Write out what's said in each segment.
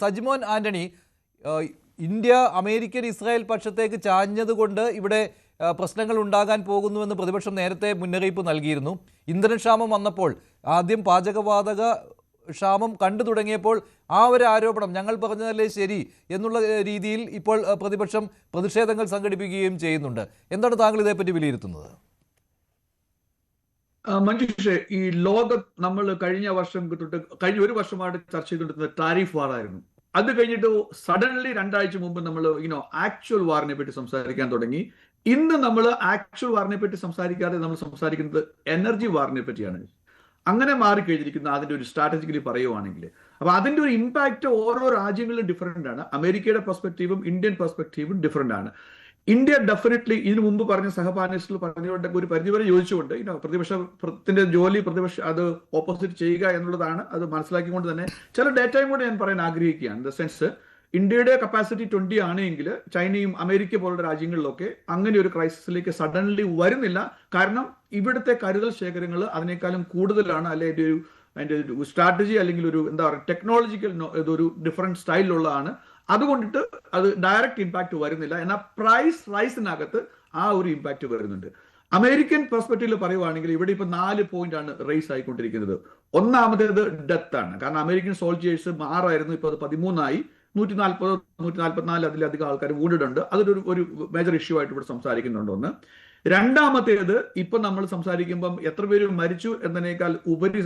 Sajimon Antony, India American Israel പക്ഷത്തേക്ക് ചാഞ്ഞതുകൊണ്ട് ഇവിടെ പ്രശ്നങ്ങൾ ഉണ്ടാകാൻ പോകുന്നുവെന്ന് പ്രതിപക്ഷം നേരത്തെ മുന്നറിയിപ്പ് നൽകിയിരുന്നു. ഇന്ധനക്ഷാമം വന്നപ്പോൾ, ആദ്യം പാചകവാതക ക്ഷാമം കണ്ടു തുടങ്ങിയപ്പോൾ ആ ഒരു ആരോപണം ഞങ്ങൾ പറഞ്ഞതല്ലേ ശരി എന്നുള്ള രീതിയിൽ ഇപ്പോൾ പ്രതിപക്ഷം പ്രതിഷേധങ്ങൾ സംഘടിപ്പിക്കുകയും ചെയ്യുന്നുണ്ട്. എന്താണ് താങ്കൾ ഇതേപ്പറ്റി വിലയിരുത്തുന്നത്? മഞ്ജുഷേ, ഈ ലോകം നമ്മൾ കഴിഞ്ഞ ഒരു വർഷമായിട്ട് ചർച്ച ചെയ്തുകൊണ്ടിരുന്നത് ടാരിഫ് വാർ ആയിരുന്നു. അത് കഴിഞ്ഞിട്ട് സഡൻലി 2 ആഴ്ച മുമ്പ് നമ്മൾ ആക്ച്വൽ വാറിനെ പറ്റി സംസാരിക്കാൻ തുടങ്ങി. ഇന്ന് നമ്മൾ ആക്ച്വൽ വാറിനെ പറ്റി സംസാരിക്കാതെ നമ്മൾ സംസാരിക്കുന്നത് എനർജി വാറിനെ പറ്റിയാണ്. അങ്ങനെ മാറിക്കഴിഞ്ഞിരിക്കുന്ന അതിന്റെ ഒരു സ്ട്രാറ്റജിക്കലി പറയുവാണെങ്കിൽ, അപ്പൊ അതിന്റെ ഒരു ഇമ്പാക്ട് ഓരോ രാജ്യങ്ങളിലും ഡിഫറെന്റ് ആണ്. അമേരിക്കയുടെ പെർസ്പെക്റ്റീവും ഇന്ത്യൻ പെർസ്പെക്റ്റീവും ഡിഫറെന്റ് ആണ്. ഇന്ത്യ ഡെഫിനറ്റ്ലി ഇതിനു മുമ്പ് പറഞ്ഞ സഹപാനലിസ്റ്റിൽ പറഞ്ഞുകൊണ്ടൊക്കെ ഒരു പരിധിവരെ യോജിച്ചുകൊണ്ട് പ്രതിപക്ഷത്തിന്റെ ജോലി അത് ഓപ്പോസിറ്റ് ചെയ്യുക എന്നുള്ളതാണ്. അത് മനസ്സിലാക്കിക്കൊണ്ട് തന്നെ ചില ഡേറ്റയും കൂടെ ഞാൻ പറയാൻ ആഗ്രഹിക്കുകയാണ്. ഇൻ ദ സെൻസ്, ഇന്ത്യയുടെ കപ്പാസിറ്റി 20 ആണെങ്കിൽ ചൈനയും അമേരിക്ക പോലുള്ള രാജ്യങ്ങളിലൊക്കെ അങ്ങനെ ഒരു ക്രൈസിസിലേക്ക് സഡൻലി വരുന്നില്ല. കാരണം ഇവിടുത്തെ കരുതൽ ശേഖരങ്ങൾ അതിനേക്കാളും കൂടുതലാണ്. അല്ലെ അതിന്റെ ഒരു സ്ട്രാറ്റജി അല്ലെങ്കിൽ ഒരു ടെക്നോളജിക്കൽ ഒരു ഡിഫറെന്റ് സ്റ്റൈലിലുള്ളതാണ്. അതുകൊണ്ടിട്ട് അത് ഡയറക്റ്റ് ഇമ്പാക്ട് വരുന്നില്ല. എന്നാൽ പ്രൈസ് റൈസിനകത്ത് ആ ഒരു ഇമ്പാക്ട് വരുന്നുണ്ട്. അമേരിക്കൻ പെർസ്പെക്റ്റീവിൽ പറയുവാണെങ്കിൽ ഇവിടെ ഇപ്പൊ 4 പോയിന്റ് ആണ് റൈസ് ആയിക്കൊണ്ടിരിക്കുന്നത്. ഒന്നാമത്തേത് ഡെത്ത് ആണ്. കാരണം അമേരിക്കൻ സോൾജിയേഴ്സ് 6 ആയിരുന്നു, ഇപ്പൊ അത് 13 ആയി. 140, 144 അതിലധികം ആൾക്കാർ വൂണ്ടഡ്. അതൊരു മേജർ ഇഷ്യൂ ആയിട്ട് ഇവിടെ സംസാരിക്കുന്നുണ്ട്. ഒന്ന്. രണ്ടാമത്തേത്, ഇപ്പൊ നമ്മൾ സംസാരിക്കുമ്പം എത്ര പേര് മരിച്ചു എന്നതിനേക്കാൾ ഉപരി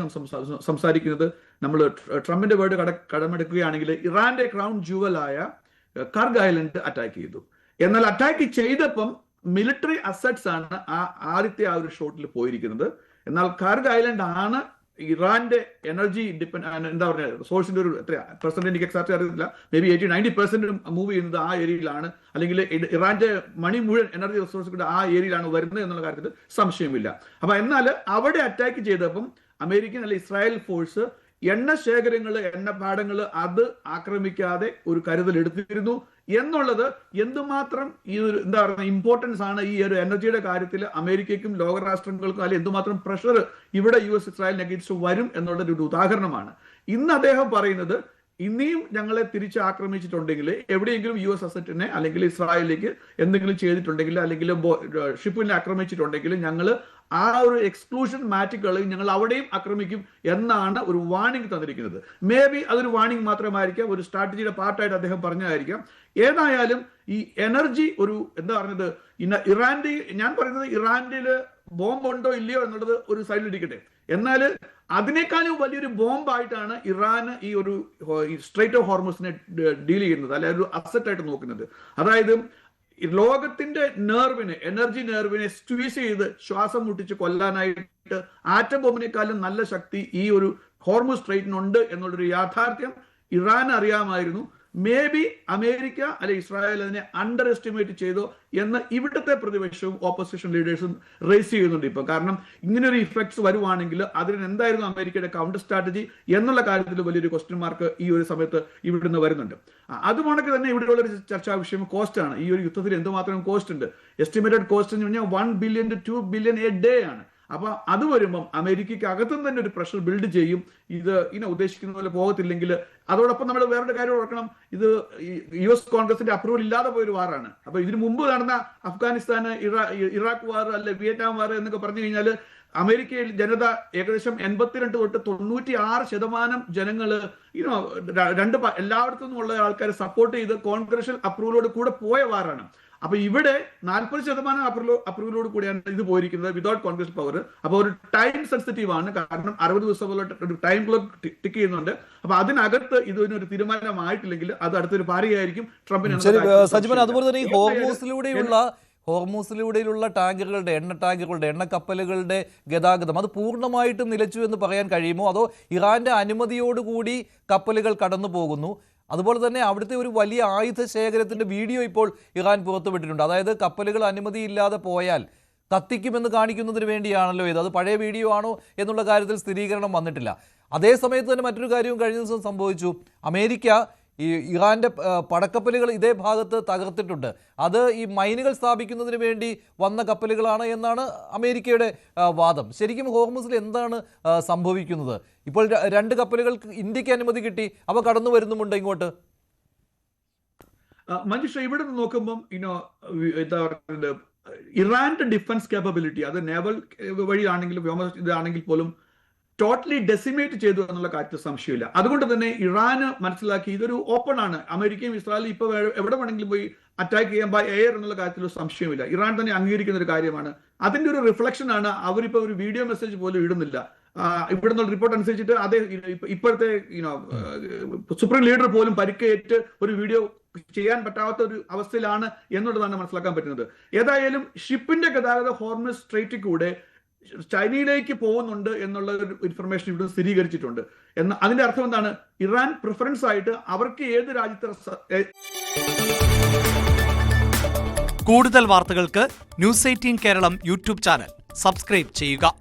സംസാരിക്കുന്നത്, നമ്മൾ ട്രംപിന്റെ വേർഡ് കടമെടുക്കുകയാണെങ്കിൽ ഇറാന്റെ ക്രൗൺ ജുവലായ കർഗ് ഐലൻഡ് അറ്റാക്ക് ചെയ്തു. എന്നാൽ അറ്റാക്ക് ചെയ്തപ്പം മിലിറ്ററി അസറ്റ്സ് ആണ് ആദ്യത്തെ ആ ഒരു ഷോട്ടിൽ പോയിരിക്കുന്നത്. എന്നാൽ കർഗ് ഐലൻഡ് ആണ് ഇറാന്റെ എനർജി സോഴ്സിന്റെ ഒരു എത്ര പെർസെന്റ് എനിക്ക് എക്സാക്ട് അറിയില്ല, മേ ബി 80-90% മൂവ് ചെയ്യുന്നത് ആ ഏരിയയിലാണ്. അല്ലെങ്കിൽ ഇറാന്റെ മണി മുഴുവൻ എനർജി റിസോഴ്സ് ആ ഏരിയയിലാണ് വരുന്നത് എന്നുള്ള കാര്യത്തിൽ സംശയമില്ല. അപ്പൊ എന്നാൽ അവിടെ അറ്റാക്ക് ചെയ്തപ്പം അമേരിക്കൻ അല്ലെങ്കിൽ ഇസ്രായേൽ ഫോഴ്സ് എണ്ണ ശേഖരങ്ങള്, എണ്ണപ്പാടങ്ങൾ അത് ആക്രമിക്കാതെ ഒരു കരുതൽ എടുത്തിരുന്നു എന്നുള്ളത് എന്തുമാത്രം ഈ ഒരു ഇമ്പോർട്ടൻസ് ആണ് ഈ ഒരു എനർജിയുടെ കാര്യത്തിൽ അമേരിക്കയ്ക്കും ലോകരാഷ്ട്രങ്ങൾക്കും അല്ലെങ്കിൽ എന്തുമാത്രം പ്രഷർ ഇവിടെ US ഇസ്രായേലിന് അഗെയിൻസ്റ്റ് വരും എന്നുള്ളൊരു ഉദാഹരണമാണ്. ഇന്ന് അദ്ദേഹം പറയുന്നത്, ഇനിയും ഞങ്ങളെ തിരിച്ച് ആക്രമിച്ചിട്ടുണ്ടെങ്കിൽ, എവിടെയെങ്കിലും US അസറ്റിനെ അല്ലെങ്കിൽ ഇസ്രായേലിലേക്ക് എന്തെങ്കിലും ചെയ്തിട്ടുണ്ടെങ്കിൽ, അല്ലെങ്കിൽ ഷിപ്പിനെ ആക്രമിച്ചിട്ടുണ്ടെങ്കിൽ ഞങ്ങൾ ആ ഒരു എക്സ്ക്ലൂഷൻ മാറ്റിക്കളയും, ഞങ്ങൾ അവിടെയും ആക്രമിക്കും എന്നാണ് ഒരു വാർണിംഗ് തന്നിരിക്കുന്നത്. മേ ബി അതൊരു വാർണിംഗ് മാത്രമായിരിക്കാം, ഒരു സ്ട്രാറ്റജിയുടെ പാർട്ടായിട്ട് അദ്ദേഹം പറഞ്ഞതായിരിക്കാം. ഏതായാലും ഈ എനർജി ഒരു ഇറാന്റെ, ഞാൻ പറയുന്നത് ഇറാനില് ബോംബ് ഉണ്ടോ ഇല്ലയോ എന്നുള്ളത് ഒരു സൈഡിലിരിക്കട്ടെ. എന്നാൽ അതിനേക്കാളും വലിയൊരു ബോംബായിട്ടാണ് ഇറാന് ഈ ഒരു സ്ട്രൈറ്റ് ഓഫ് ഹോർമസിനെ ഡീൽ ചെയ്യുന്നത്, അല്ലെ ഒരു അസറ്റായിട്ട് നോക്കുന്നത്. അതായത് ലോകത്തിന്റെ എനർജി നെർവിനെ സ്ക്വീസ് ചെയ്ത് ശ്വാസം മുട്ടിച്ച് കൊല്ലാനായിട്ട് ആറ്റം ബോംബിനേക്കാളും നല്ല ശക്തി ഈ ഒരു ഹോർമുസ് സ്ട്രൈറ്റിനുണ്ട് എന്നുള്ളൊരു യാഥാർത്ഥ്യം ഇറാൻ അറിയാമായിരുന്നു. മേ ബി അമേരിക്ക അല്ലെ ഇസ്രായേൽ അതിനെ അണ്ടർ എസ്റ്റിമേറ്റ് ചെയ്തോ എന്ന് ഇവിടുത്തെ പ്രതിപക്ഷവും ഓപ്പോസിഷൻ ലീഡേഴ്സും റേസ് ചെയ്യുന്നുണ്ട് ഇപ്പൊ. കാരണം ഇങ്ങനൊരു ഇഫക്ട്സ് വരുവാണെങ്കിൽ അതിന് എന്തായിരുന്നു അമേരിക്കയുടെ കൗണ്ടർ സ്ട്രാറ്റജി എന്നുള്ള കാര്യത്തിൽ വലിയൊരു ക്വസ്റ്റ്യൻ മാർക്ക് ഈ ഒരു സമയത്ത് ഇവിടുന്ന് വരുന്നുണ്ട്. അതുകൊണ്ടൊക്കെ തന്നെ ഇവിടെയുള്ള ഒരു ചർച്ചാ വിഷയം കോസ്റ്റ് ആണ്. ഈ ഒരു യുദ്ധത്തിൽ എന്തുമാത്രം കോസ്റ്റ് ഉണ്ട്? എസ്റ്റിമേറ്റഡ് കോസ്റ്റ് എന്ന് പറഞ്ഞാൽ 1 billion to 2 billion a day ആണ്. അപ്പൊ അത് വരുമ്പം അമേരിക്കയ്ക്ക് അകത്തും തന്നെ ഒരു പ്രഷർ ബിൽഡ് ചെയ്യും. ഇത് ഉദ്ദേശിക്കുന്ന പോലെ പോകത്തില്ലെങ്കിൽ. അതോടൊപ്പം നമ്മൾ വേറൊരു കാര്യം ഓർക്കണം, ഇത് US കോൺഗ്രസിന്റെ അപ്രൂവൽ ഇല്ലാതെ പോയൊരു വാറാണ്. അപ്പൊ ഇതിനു മുമ്പ് നടന്ന അഫ്ഗാനിസ്ഥാന്, ഇറാഖ് വാർ, അല്ലെ വിയറ്റ്നാം വാർ എന്നൊക്കെ പറഞ്ഞു കഴിഞ്ഞാൽ അമേരിക്കയിൽ ജനത ഏകദേശം 82 തൊട്ട് 96% ജനങ്ങള് എല്ലായിടത്തു നിന്നുള്ള ആൾക്കാരെ സപ്പോർട്ട് ചെയ്ത് കോൺഗ്രഷ്യൽ അപ്രൂവലോട് കൂടെ പോയ വാറാണ്. അപ്പൊ ഇവിടെ 40% അപ്രൂവലോട് കൂടിയാണ് ഇത് പോയിരിക്കുന്നത് വിതൗട്ട് കോൺഗ്രസ് പവർ. അപ്പൊ ഒരു ടൈം സെൻസിറ്റീവ് ആണ്. കാരണം 60 ദിവസം ഒരു ടൈം ക്ലോക്ക് ടിക്ക് ചെയ്യുന്നുണ്ട്. അപ്പൊ അതിനകത്ത് ഇതിനൊരു തീരുമാനമായിട്ടില്ലെങ്കിൽ അത് അടുത്തൊരു പാരയായിരിക്കും ട്രംപിന്. സജിമൻ, അതുപോലെ തന്നെ ഈ ഹോർമൂസിലൂടെയുള്ള ടാങ്കറുകളുടെ, എണ്ണ കപ്പലുകളുടെ ഗതാഗതം അത് പൂർണ്ണമായിട്ടും നിലച്ചു എന്ന് പറയാൻ കഴിയുമോ? അതോ ഇറാന്റെ അനുമതിയോടുകൂടി കപ്പലുകൾ കടന്നു പോകുന്നു? അതുപോലെ തന്നെ അവിടുത്തെ ഒരു വലിയ ആയുധ ശേഖരത്തിൻ്റെ വീഡിയോ ഇപ്പോൾ ഇറാൻ പുറത്തുവിട്ടിട്ടുണ്ട്. അതായത് കപ്പലുകൾ അനുമതിയില്ലാതെ പോയാൽ കത്തിക്കുമെന്ന് കാണിക്കുന്നതിന് വേണ്ടിയാണല്ലോ ഇത്. അത് പഴയ വീഡിയോ ആണോ എന്നുള്ള കാര്യത്തിൽ സ്ഥിരീകരണം വന്നിട്ടില്ല. അതേ സമയത്ത് തന്നെ മറ്റൊരു കാര്യവും കഴിഞ്ഞ ദിവസം സംഭവിച്ചു. അമേരിക്ക ഈ ഇറാൻ്റെ പടക്കപ്പലുകൾ ഇതേ ഭാഗത്ത് തകർത്തിട്ടുണ്ട്. അത് ഈ മൈനുകൾ സ്ഥാപിക്കുന്നതിന് വേണ്ടി വന്ന കപ്പലുകളാണ് എന്നാണ് അമേരിക്കയുടെ വാദം. ശരിക്കും ഹോർമുസിൽ എന്താണ് സംഭവിക്കുന്നത്? ഇപ്പോൾ 2 കപ്പലുകൾക്ക് ഇന്ത്യക്ക് അനുമതി കിട്ടി, അവ കടന്നു വരുന്നുമുണ്ട് ഇങ്ങോട്ട്. മഞ്ജുഷ, ഇവിടെ നിന്ന് നോക്കുമ്പം എന്താ പറയുന്നത്, ഇറാന്റെ ഡിഫൻസ് കേപ്പബിലിറ്റി അത് നേവൽ വഴിയാണെങ്കിലും വ്യോമ ഇതാണെങ്കിൽ പോലും ടോട്ടലി ഡെസിമേറ്റ് ചെയ്തു എന്നുള്ള കാര്യത്തിൽ സംശയമില്ല. അതുകൊണ്ട് തന്നെ ഇറാന് മനസ്സിലാക്കി ഇതൊരു ഓപ്പൺ ആണ്, അമേരിക്കയും ഇസ്രായേലും ഇപ്പോൾ എവിടെ വേണമെങ്കിലും പോയി അറ്റാക്ക് ചെയ്യാൻ ബൈ എയർ എന്നുള്ള കാര്യത്തിൽ സംശയമില്ല. ഇറാൻ തന്നെ അംഗീകരിക്കുന്ന ഒരു കാര്യമാണ്. അതിന്റെ ഒരു റിഫ്ലക്ഷൻ ആണ്. അവരിപ്പോൾ ഒരു വീഡിയോ മെസ്സേജ് പോലും ഇടുന്നില്ല. ഇവിടെ നിന്നുള്ള റിപ്പോർട്ട് അനുസരിച്ചിട്ട് അതേ ഇപ്പോഴത്തെ സുപ്രീം ലീഡർ പോലും പരിക്കേറ്റ് ഒരു വീഡിയോ ചെയ്യാൻ പറ്റാത്ത ഒരു അവസ്ഥയിലാണ് എന്നുള്ളതാണ് മനസ്സിലാക്കാൻ പറ്റുന്നത്. ഏതായാലും ഷിപ്പിന്റെ ഗതാഗത ഹോർമുസ് സ്ട്രൈറ്റിൽ കൂടെ ചൈനയിലേക്ക് പോകുന്നുണ്ട് എന്നുള്ള ഒരു ഇൻഫർമേഷൻ ഇവിടെ സ്ഥിരീകരിച്ചിട്ടുണ്ട്. അതിന്റെ അർത്ഥം എന്താണ്? ഇറാൻ പ്രിഫറൻസ് ആയിട്ട് അവർക്ക് ഏത് രാജ്യത്തെ. കൂടുതൽ വാർത്തകൾക്ക് news 18 Keralam YouTube channel subscribe ചെയ്യുക.